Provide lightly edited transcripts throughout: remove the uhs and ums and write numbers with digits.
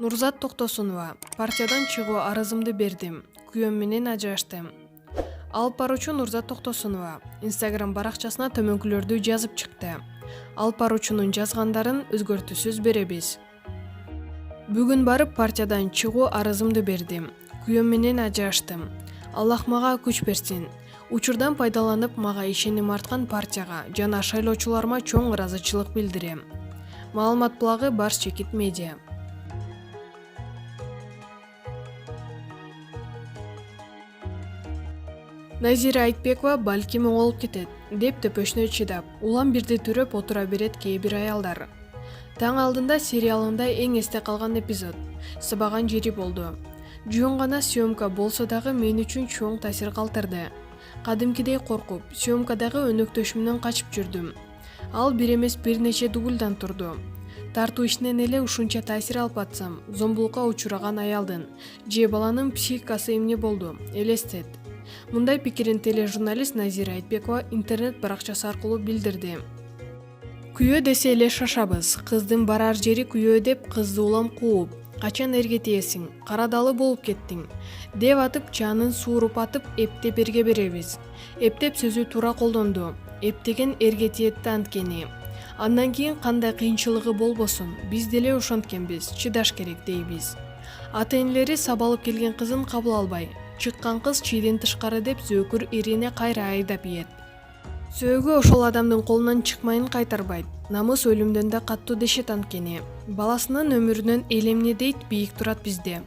Нурзат Токтосунова, партиядан чыгуу арызымды бердим, күйөөм менен ажыраштым. Алып баруучу Нурзат Токтосунова Instagram баракчасына төмөнкүлөрдү жазып чыкты. Алып баруучунун жазгандарын өзгөртүүсүз беребиз. Бүгүн барып партиядан чыгуу арызымды бердим, күйөөм менен ажыраштым. Аллах мага күч берсин. Учурдан пайдаланып мага ишеним арткан партияга жана шайлоочуларыма чоң ыраазычылык билдирем. Маалымат булагы Барс Чекит Медиа. Назира Айтбекова балким оңолуп кетет деп төпөшүнө чыдап, улам бирди түрөп отура берет кээ бир аялдар. Таң алдында сериалында эң эсте калган эпизод сабаган жери болду. Жөн гана съемка болсо дагы мен үчүн чоң таасир калтырды. Кадимкидей коркуп, съемкадагы өнөктөшүмдөн качып жүрдүм. Ал бир эмес бир нече дубльдан турду. Тартуу ишинен эле ушунча таасир алып атсам, зомбулукка учураган аялдын же баланын психикасы эмне болду, элестет. Мындай пикирин тележурналист Назира Айтбекова интернет баракчасы аркылуу билдирди. Күйөө десе эле шашабыз. Кыздын барар жери күйөө деп кызды улам кууп, качан эрге тиесиң, карадалы болуп кеттиң деп атып чанын сууруп атып эптеп эрге беребиз. Эптеп сөзү туура колдонду. Эптеген эрге тиетти анткени. Андан кийин кандай кыйынчылыгы болбосун, биз деле ошонткенбиз, чыдаш керек дейбиз. Ата-энелери сабалып келген кызын кабыл албай, чыккан кыз чийден тышкары деп зөөкүр ирине кайра айдап ийет. Сөөгү ошол адамдын колунан чыкмайын кайтарбайт. Намыс өлүмдөн да каттуу дешет анткени. Баласынын өмүрүнөн эл эмне дейт бийик турат бизде.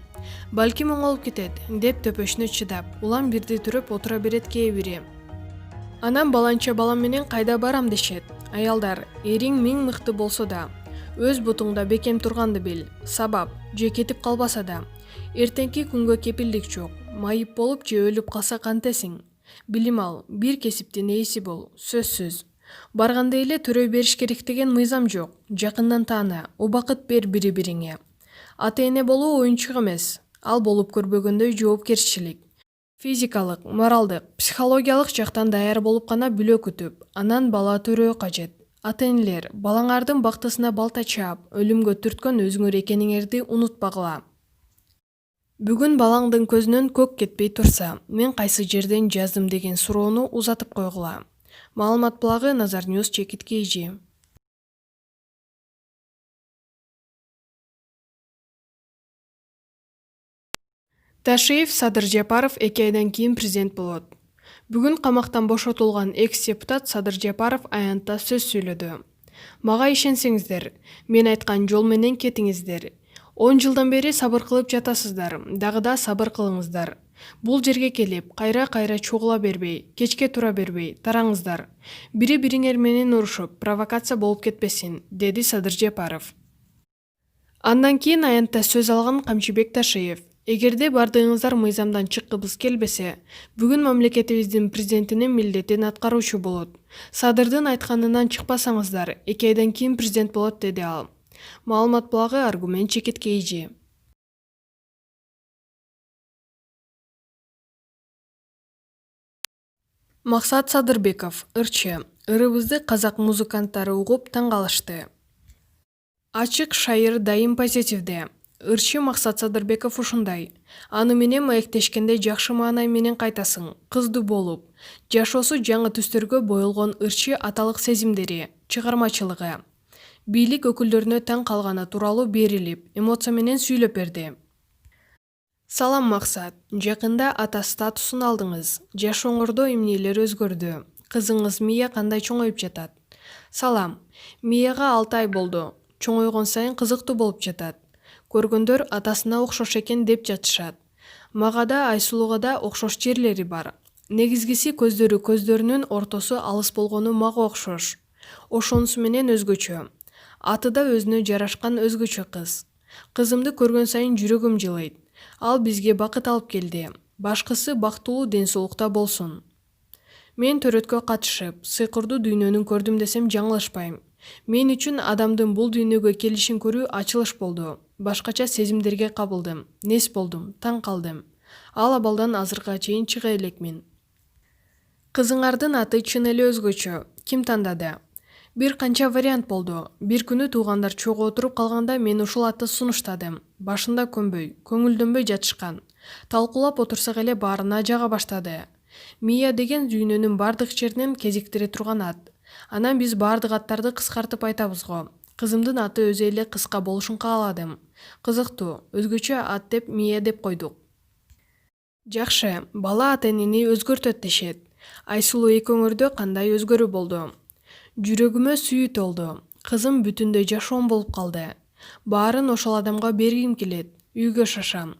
Балким оңолуп кетет деп төпөшүнө чыдап, улам бирди түрөп отура берет кээ бири. Анан баланча балам менен кайда барам дешет. Аялдар, эриң миң мыкты болсо да, өз бутуңда бекем турганды бил. Сабап, же кетип калбаса да, эртеңки күнгө кепилдик жок. Майып болуп же өлүп калса кантесиң? Билим ал, бир кесиптин ээси бол, сөзсүз. Барганда эле төрөй бериш керек деген мыйзам жок. Жакындан таана, убакыт бер бири-бириңе. Ата-эне болуу оюнчук эмес. Ал болуп көрбөгөндөй жоопкерчилик. Физикалык, моралдык, психологиялык жактан даяр болуп гана бүлө күтүп, анан бала төрөө кажет. Ата-энелер, балаңардын бактысына балта чаап, өлүмгө түрткөн өзүңөр экениңерди унутпагыла. Бүгүн балаңдын көзүнөн көк кетпей турса, мен кайсы жерден жаздым деген суроону узатып койгула. Маалымат булагы Назар Ньюс Чекит KG. Ташиев Садыр Жапаров 2 айдан кийин президент болот. Бүгүн камактан бошотулган экс-депутат Садыр Жапаров аянтта сөз сүйлөдү. Мага ишенсеңиздер, мен айткан жол менен кетиңиздер. 10 жылдан бери сабыр кылып жатасыздар, дагы да сабыр кылыңыздар. Бул жерге келип, кайра-кайра чогула бербей, кечке тура бербей, тараңыздар. Бири-бириңер менен урушуп, провокация болуп кетпесин, деди Садыр Жапаров. Андан кийин аянтта сөз алган Камчыбек Ташиев. Эгерде бардыгыңыздар мыйзамдан чыккыбыз келбесе, бүгүн мамлекетибиздин президентинин милдетин аткаруучу болот. Садырдын айтканынан чыкпасаңыздар, 2 айдан кийин президент болот, деди ал. Маалымат булагы Аргумент Чекит KG. Максат Садырбеков, ырчы, ырыбызды казак музыканттары угуп таң калышты. Ачык шайыр дайым позитивде. Ырчы Максат Садырбеков ушундай. Аны менен маектешкенде жакшы маанай менен кайтасың, кызды болуп. Жашоосу жаңы түстөргө боелгон ырчы аталык сезимдери, чыгармачылыгы. Бийлик өкүлдөрүнө таң калганы тууралуу берилип, эмоция менен сүйлөп берди. Салам Максат, жакында ата статусун алдыңыз. Жашооңордо эмнелер өзгөрдү? Кызыңыз Мия кандай чоңоюп жатат? Салам, Мияга 6 ай болду. Чоңойгон сайын кызыктуу болуп жатат. Көргөндөр атасына окшош экен деп жатышат. Мага да Айсулууга да окшош жерлери бар. Негизгиси көздөрүнүн ортосу алыс болгону мага окшош. Ошонусу менен өзгөчө. Аты да өзүнө жарашкан өзгөчө кыз. Кызымды көргөн сайын жүрөгүм жылыйт. Ал бизге бакыт алып келди. Башкысы бактылуу ден соолукта болсун. Мен төрөткө катышып, сыйкырдуу дүйнөнүн көрдүм десем жаңылышпайм. Мен үчүн адамдын бул дүйнөгө келишин көрүү ачылыш болду. Башкача сезимдерге кабылдым, нес болдум, таң калдым. Ал абалдан азыркыга чейин чыга элекмин. Кызыңардын аты чын эле өзгөчө. Ким тандады? Бир канча вариант болду. Бир күнү туугандар чогуу отуруп калганда мен ушул атты сунуштадым. Башында көнбөй, көңүлдөнбөй жатышкан. Талкуулап отурсак эле баарына жага баштады. Мия деген дүйнөнүн бардык жеринен кезиктире турган ат. Анан биз бардык аттарды кыскартып айтабыз го. Кызымдын аты өзү эле кыска болушун кааладым. Кызыктуу, өзгөчө ат деп Мия деп койдук. Жакшы, бала ата-энени өзгөртөт дешет. Айсулуу экөөңөрдө кандай өзгөрүү болду? Жүрөгүмө сүйүү толду. Кызым бүтүндөй жашоом болуп калды. Баарын ошол адамга бергим келет. Үйгө шашам.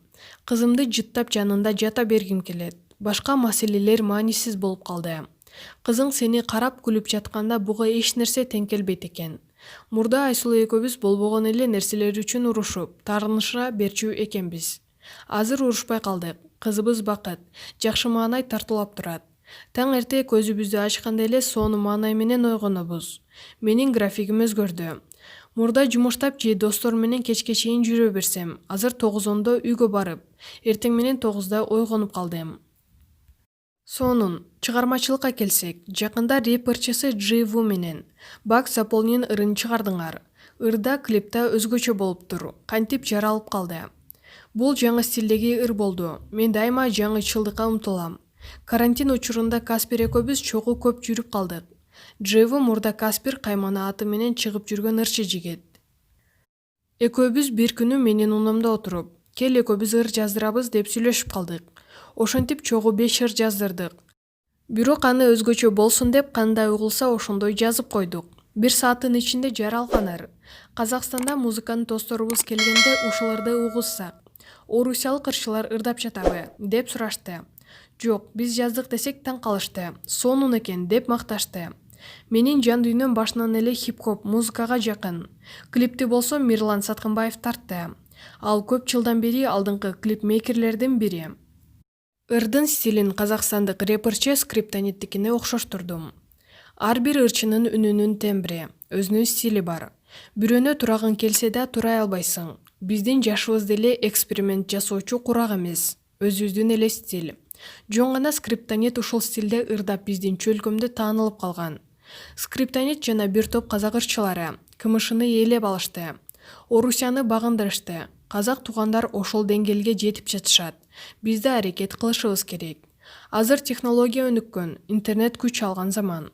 Кызымды жыттап жанында жата бергим келет. Башка маселелер маанисиз болуп калды. Кызың сени карап күлүп жатканда буга эч нерсе тең келбейт экен. Мурда Айсулуу экөөбүз болбогон эле нерселер үчүн урушуп, таарыныша берчү экенбиз. Азыр урушпай калдык. Кызыбыз бакыт, жакшы маанай тартуулап турат. Таң эрте көзүбүздү ачканда эле сонун маанай менен ойгонобуз. Менин графигим өзгөрдү. Мурда жумуштап же достор менен кечке чейин жүрө берсем, азыр 9:00 үйгө барып, эртең менен 9:00 ойгонуп калдым. Сонун, чыгармачылыкка келсек, жакында рэперчиси Дживу менен Бак Заполнин ырын чыгардыңар. Ырда клипта өзгөчө болуп тур, кантип жаралып калды. Бул жаңы стилдеги ыр болду. Мен дайыма жаңычылдыкка умтулам. Карантин учурунда Каспер экөөбүз чогуу көп жүрүп калдык. Джеву мурда Каспер каймана аты менен чыгып жүргөн ырчы жигит. Экөөбүз бир күнү менин унамда отуруп, кел экөөбүз ыр жаздырабыз деп сүйлөшүп калдык. Ошентип чогуу 5 ыр жаздырдык. Бирок аны өзгөчө болсун деп кандай угулса ошондой жазып койдук. 1 сааттын ичинде жаралган ыр. Казакстанда музыканы тосторубуз келгенде ушул ырды угузсак, орусиялык ырчылар ырдап жатабы деп сурашты. Жок, биз жаздык десек таң калышты. Сонун экен деп макташты. Менин жан дүйнөм башынан эле хип-хоп музыкага жакын. Клипти болсо Мирлан Саткынбаев тартты. Ал көп жылдан бери алдыңкы клипмейкерлердин бири. Ырдын стилин казакстандык рэперчи Скриптониттикине окшоштурдум. Ар бир ырчынын үнүнүн тембри, өзүнүн стили бар. Бирөөнө турагың келсе да турай албайсың. Биздин жашыбыз деле эксперимент жасоочу курак эмес. Өзүбүздүн эле стиль. Жөн гана Скриптонит ушул стилде ырдап биздин чөлкөмдө таанылып калган. Скриптонит жана бир топ казак ырчылары КМШны ээлеп алышты. Орусияны багындырышты. Казак туугандар ошол деңгээлге жетип жатышат. Биз да аракет кылышыбыз керек. Азыр технология өнүккөн, интернет күч алган заман.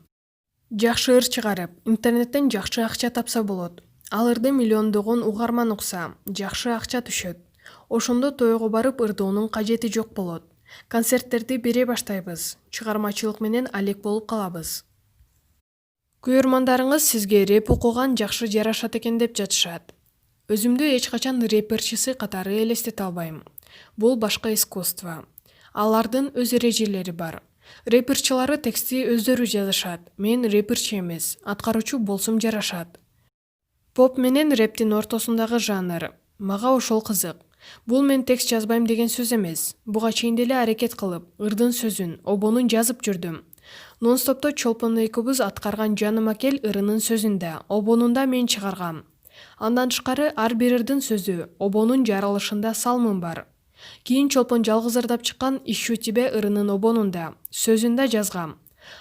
Жакшы ыр чыгарып, интернеттен жакшы акча тапса болот. Ал ырды миллиондогон угарман укса, жакшы акча түшөт. Ошондо тойго барып ырдоонун кажети жок болот. Концерттерди бере баштайбыз. Чыгармачылык менен алек болуп калабыз. Көрөрмандарыңыз сизге рэп окуган жакшы жарашат экен деп жатышат. Өзүмдү эч качан рэперчиси катары элестете албайм. Бул башка искусство. Алардын өз эрежелери бар. Рэперчилары тексти өздөрү жазышат. Мен рэперчи эмес, аткаруучу болсум жарашат. Поп менен рэптин ортосундагы жанр. Мага ошол кызык. Бул мен текст жазбайм деген сөз эмес. Буга чейин деле аракет кылып, ырдын сөзүн, обонун жазып жүрдүм. Нон-стопто Чолпон экөөбүз аткарган Жаныма кел ырынын сөзүндө, обонунда мен чыгаргам. Андан тышкары ар бир ырдын сөзү, обонун жаралышында салмым бар. Кийин Чолпон жалгыз ырдап чыккан Ищу тебе ырынын обонунда, сөзүндө жазгам.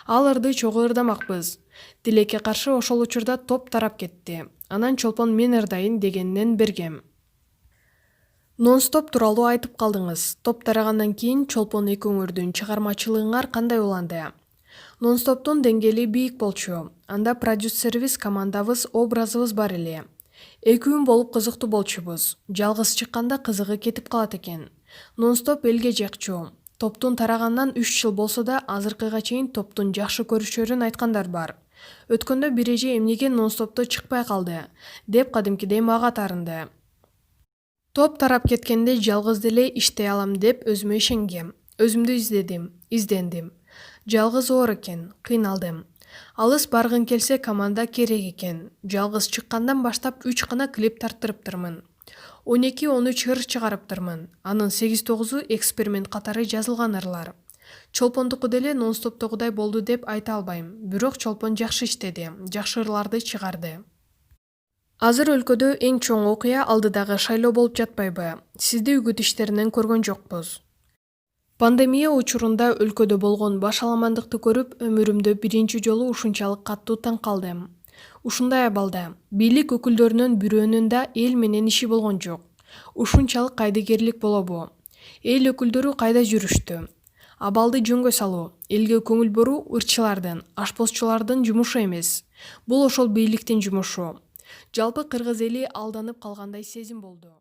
Ал ырды чогуу ырдамакпыз. Тилекке каршы ошол учурда топ тарап кетти. Анан Чолпон мен ырдайын дегеннен бергем. Нон-стоп тууралуу айтып калдыңыз. Топ тарагандан кийин Чолпон экөөңөрдүн чыгармачылыгыңар кандай уланды? Нон-стоптун деңгээли бийик болчу. Анда продюсерибиз, командабыз, образыбыз бар эле. 2 күн болуп кызыктуу болчубуз. Жалгыз чыкканда кызыгы кетип калат экен. Нон-стоп элге жакчу. Топтун тарагандан 3 жыл болсо да азыркыга чейин топтун жакшы көрүшөрүн айткандар бар. Өткөндө бир эже эмнеге нон-стопто чыкпай калды деп кадимкидей мага таарынды. Топ тарап кеткенде жалгыз деле иштей алам деп өзүмө ишенгем. Өзүмдү издендим. Жалгыз оор экен, кыйналдым. Алыс баргың келсе команда керек экен. Жалгыз чыккандан баштап 3 гана клип тарттырыптырмын. 12-13 ыр чыгарыптырмын. Анын 8-9-у эксперимент катары жазылган ырлар. Чолпондуку деле нон-стоптогудай болду деп айта албайм. Бирок Чолпон жакшы иштеди, жакшы ырларды чыгарды. Азыр өлкөдө эң чоң окуя алдыдагы шайлоо болуп жатпайбы? Сизди үгүт иштеринен көргөн жокпуз. Пандемия учурунда өлкөдө болгон башаламандыкты көрүп, өмүрүмдө биринчи жолу ушунчалык каттуу таң калдым. Ушундай абалда бийлик өкүлдөрүнүн бирөөнүн да эл менен иши болгон жок. Ушунчалык кайдыгерлик болобу? Эл өкүлдөрү кайда жүрүштү? Абалды жөнгө салуу, элге көңүл буруу ырчылардын, ашпозчулардын жумушу эмес. Бул ошол бийликтин жумушу. Жалпы кыргыз эли алданып калгандай сезим болду.